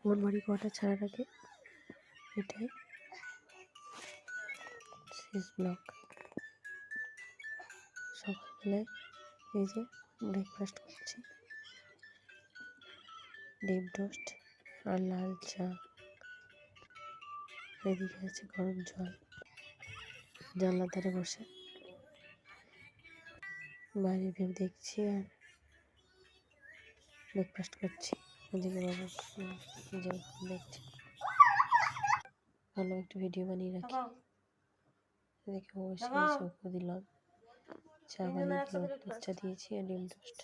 মনমারি quarter ছাড়ার আগে এটাই শেষ ব্লগ। সকালবেলায় এই যে ব্রেকফাস্ট করছি, ডিম টোস্ট আর লাল চা। এদিকে আছে গরম জল। জানলার ধারে বসে বাইরের ভিউ দেখছি আর ব্রেকফাস্ট করছি। ওদিকে বাবা নিজের ফোন দেখছি। ভালো একটু ভিডিও বানিয়ে রাখি। এদিকে বসে চোখও দিলাম, চা বানিয়ে দিলাম, চা দিয়েছি আর ডিম টোস্ট।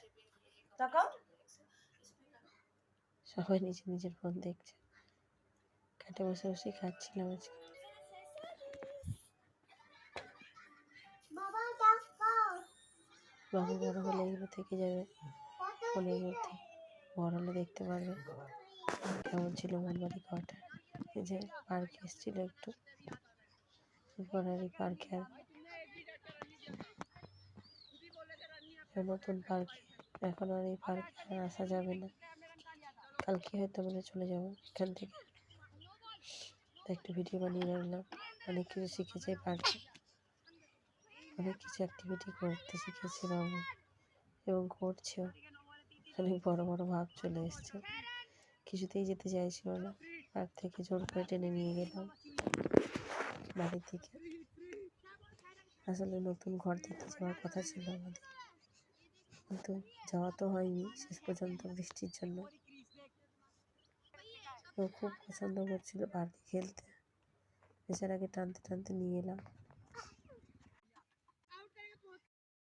সবাই নিজের ফোন দেখছে। খাটে বসে বসে খাচ্ছিলাম আজকে। বাবু বড় হলে এগুলো থেকে যাবে ফোনের মধ্যে, বড় হলে দেখতে পারবে কেমন ছিল মনমারি কোয়ার্টার। এই যে পার্কে এসেছিল একটু, এরপর আর এই পার্কে আর নতুন পার্কে এখন আর এই পার্কে আর আসা যাবে না। কালকে হয়তো আমরা চলে যাবো এখান থেকে। একটু ভিডিও বানিয়ে রাখলাম। অনেক কিছু শিখেছে পার্কে, অনেক কিছু অ্যাক্টিভিটি করতে শিখেছে বাবু এবং করছেও। অনেক বড় বড় ভাব চলে এসছে। কিছুতেই যেতে চাইছিল না, পার্ক থেকে জোর করে টেনে নিয়ে গেলাম বাড়ি থেকে। আসলে নতুন ঘর দেখতে যাওয়ার কথা ছিল আমাদের, কিন্তু যাওয়া তো হয়নি শেষ পর্যন্ত বৃষ্টির জন্য। ও খুব পছন্দ করছিল পার্কে খেলতে, বেচারাকে টানতে টানতে নিয়ে এলাম।